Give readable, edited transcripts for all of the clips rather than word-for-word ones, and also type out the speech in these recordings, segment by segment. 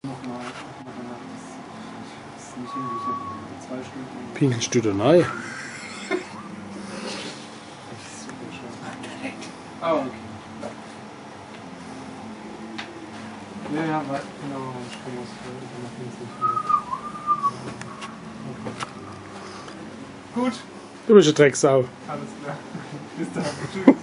Nochmal danach, das ist nicht irgendwie so 2 Stunden. Pinkelstüdernei. Das ist super schön. Ah, okay. Ja, genau, ich kann das nach links nicht mehr. Okay. Gut. Du bist eine Drecksau. Alles klar. Bis dann. Tschüss.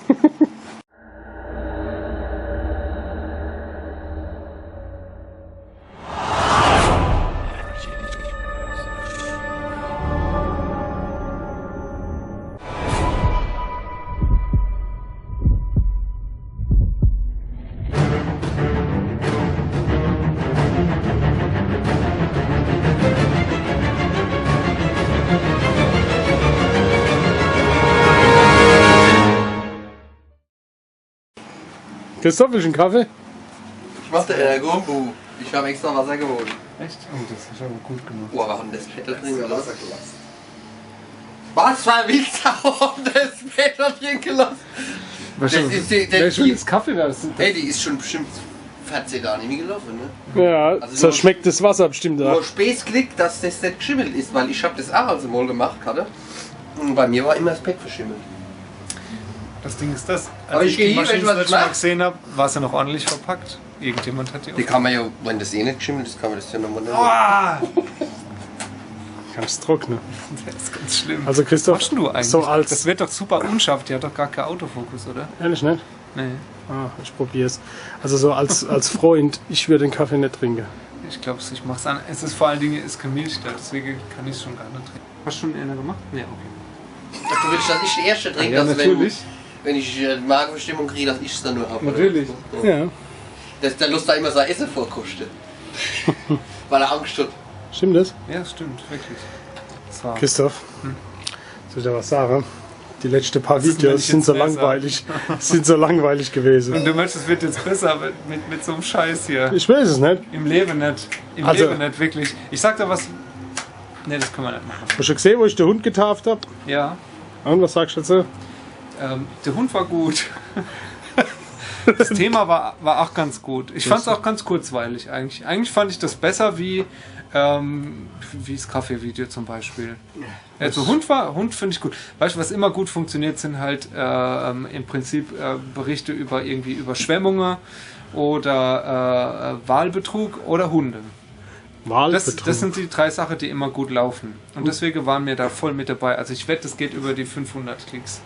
Christoph, willst du einen Kaffee? Ich mach der Gumbu. Ich habe extra Wasser geholt. Echt? Oh, das ist aber gut gemacht. Boah, wir haben das Fett da drin gelassen. Was? War Wildsau das Fett da drin gelassen? Das ist schon das Kaffee da. Hey, die ist schon bestimmt 14 Jahre nicht mehr gelaufen, ne? Ja, Also so schmeckt das Wasser bestimmt da. Nur Späßglick, dass das nicht geschimmelt ist, weil ich habe das auch also mal gemacht hatte. Und bei mir war immer das Fett verschimmelt. Das Ding ist das. Aber Als ich gehe die hier, wenn ich Maschine was das mal mach. gesehen habe, war es ja noch ordentlich verpackt. Irgendjemand hat die Die kann man ja, wenn das eh nicht geschimmelt ist, kann man das ja nochmal nehmen. Ah! Ganz trocken. Das ist ganz schlimm. Also Christoph, Was machst du eigentlich? so als... Das wird doch super unscharf, die hat doch gar keinen Autofokus, oder? Ehrlich nicht? Nee. Ah, ich probier's. Also so als Freund, ich würde den Kaffee nicht trinken. Ich glaube, ich mach's an. Es ist vor allen Dingen ist kein Milch da, deswegen kann ich es schon gar nicht trinken. Hast du schon einer gemacht? Nee, okay. Du willst, dass ich die erste trinke, Ja, dass natürlich. wenn ich Magenverstimmung kriege, dass ich es dann nur habe. Natürlich. Ja, Dass der Lust da immer sein Essen vorkostet. Weil er Angst hat. stimmt das? Ja, das stimmt, wirklich. Das war Christoph, soll ich da was sagen? Die letzten paar ist, wenn Videos ich sind jetzt so mehr langweilig. Sind so langweilig gewesen. Und du möchtest, es wird jetzt besser mit so einem Scheiß hier. Ich weiß es nicht. Im Leben nicht. Im Also- Leben nicht, wirklich. Ich sag da was. Ne, das können wir nicht machen. Hast du schon gesehen, wo ich den Hund getauft habe? Ja. Und was sagst du dazu? Der Hund war gut. Das Thema war auch ganz gut. Ich fand es auch ganz kurzweilig eigentlich. Eigentlich fand ich das besser wie das Kaffee-Video zum Beispiel. Also Hund finde ich gut. Weißt du, was immer gut funktioniert, sind halt im Prinzip Berichte über irgendwie Überschwemmungen oder Wahlbetrug oder Hunde. Wahlbetrug. Das sind die 3 Sachen, die immer gut laufen. Und deswegen waren wir da voll mit dabei. Also ich wette, das geht über die 500 Klicks.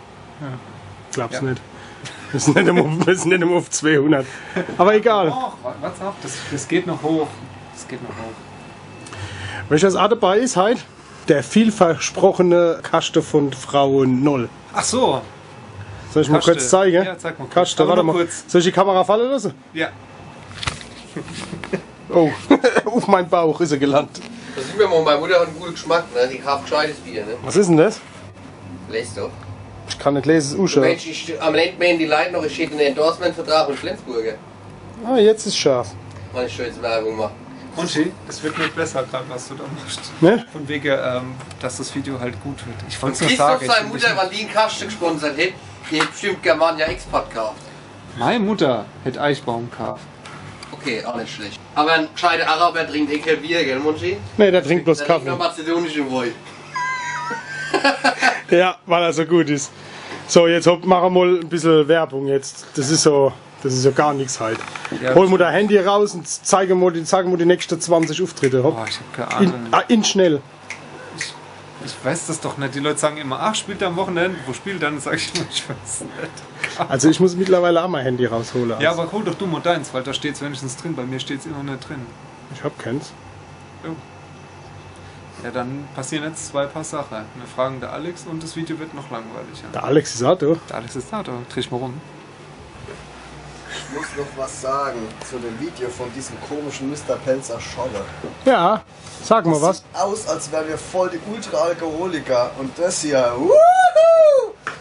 Glaub's Ja. nicht. Wir sind nicht im auf 200. Aber egal. Och, what's up? Das geht noch hoch. Das geht noch hoch. Weißt du, was auch dabei ist heute? Der vielversprochene Kaste von Frau Noll. Ach so. Soll ich mal Kaste. kurz zeigen? Ja, zeig mal kurz. Kaste, Aber warte nur mal. kurz. Soll ich die Kamera fallen lassen? Ja. Oh, auf meinen Bauch ist er gelandet. Da sieht man mal, meine Mutter hat einen guten Geschmack, ne? Die kauft gescheites Bier, ne? Was ist denn das? Lest doch. Ich kann nicht lesen, es ist unscharf. Mensch, am Ende meinen die Leute noch, es steht ein Endorsement-Vertrag mit Flensburger. Ah, jetzt ist es scharf. Wenn ich schon jetzt Werbung mache. Monchi, es wird nicht besser gerade, was du da machst. Ne? Von wegen, dass das Video halt gut wird. Ich wollte es nur Christoph, sagen. seine Mutter, weil die einen Kasten gesponsert hätte, die hätte bestimmt Germania Export gekauft. Meine Mutter hätte Eichbaum gekauft. Okay, auch nicht schlecht. Aber ein gescheiter Araber trinkt eh kein Bier, gell, Monchi? Ne, der trinkt bloß Der trinkt Kaffee. nur mazedonische Woi. Ja, weil er so gut ist. So, jetzt machen wir mal ein bisschen Werbung jetzt. Das ist so gar nichts halt. Ja, Hol mal dein Handy raus und zeige mal die nächsten 20 Auftritte. Hopp. Oh, ich habe keine Ahnung. In schnell. Ich weiß das doch nicht. Die Leute sagen immer, ach, spielt er am Wochenende. Wo spielt er? Dann sage ich immer, ich weiß nicht. Also ich muss mittlerweile auch mein Handy rausholen. Ja, aber hol doch du mal deins, weil da steht es wenigstens drin. Bei mir steht es immer nicht drin. Ich hab keins. Oh. Ja, dann passieren jetzt 2 paar Sachen. Wir fragen der Alex und das Video wird noch langweiliger. Der Alex ist auch da. Der Alex ist da dreh ich mal rum. Ich muss noch was sagen zu dem Video von diesem komischen Mr. Pelzer Scholle. Ja, sag mal was. Sieht aus, als wären wir voll die Ultra-Alkoholiker. Und das hier, wuhu!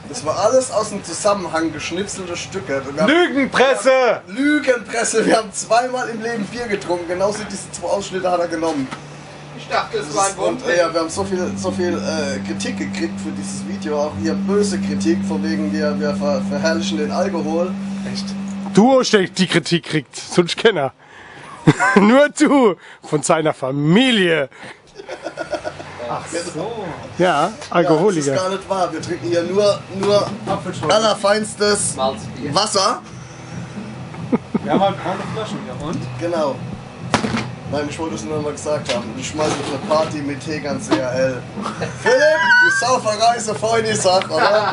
Das war alles aus dem Zusammenhang geschnipselte Stücke. Lügenpresse! Lügenpresse, wir haben 2-mal im Leben Bier getrunken. Genauso diese 2 Ausschnitte hat er genommen. Ich dachte, das war ein Und ja, wir haben so viel Kritik gekriegt für dieses Video. Auch hier böse Kritik, von wegen wir verherrlichen den Alkohol. Echt? Du hast die Kritik kriegt, sonst kenner. Nur du von seiner Familie. Ach so. Ja, Das Alkoholiker. ist gar nicht wahr. Wir trinken hier nur allerfeinstes Malzbier. Wasser. Wir haben halt braune Flaschen, ja und? Genau. Nein, ich wollte es nur mal gesagt haben. Ich schmeiße auf eine Party mit Tegern CRL. Philipp, die Sauferei ist eine feine Sache, oder?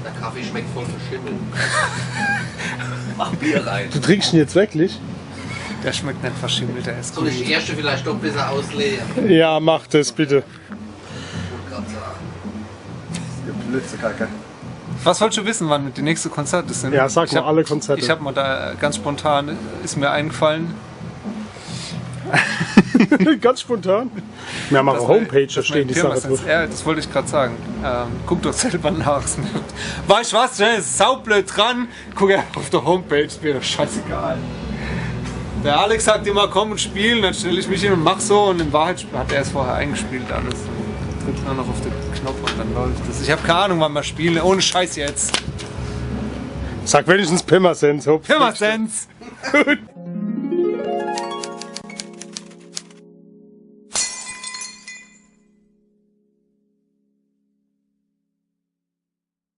Der Kaffee schmeckt voll verschimmelt. Mach Bier rein. Du trinkst ihn jetzt wirklich? Der schmeckt nicht verschimmelt, der ist Soll gut. ich die erste vielleicht doch besser ausleeren? Ja, mach das bitte. Ich wollte gerade sagen. Ihr Blitzekacke. Was wolltest du wissen, wann die nächsten Konzerte sind? Ja, sag Ich mal hab- alle Konzerte. Ich habe mal da ganz spontan, ist mir eingefallen. Ganz spontan. Wir haben auch eine Homepage, da stehen die Sachen drauf. Ja, das wollte ich gerade sagen. Guck doch selber nach. Weißt du was, der ist saublöd dran. Guck ja auf der Homepage, ist mir doch scheißegal. Der Alex sagt immer, komm und spielen, dann stelle ich mich hin und mach so und in Wahrheit hat er es vorher eingespielt alles. Drückt nur noch auf den Knopf und dann läuft das. Ich habe keine Ahnung, wann wir spielen, ohne Scheiß jetzt. Sag wenigstens Pirmasens. Pirmasens! Gut.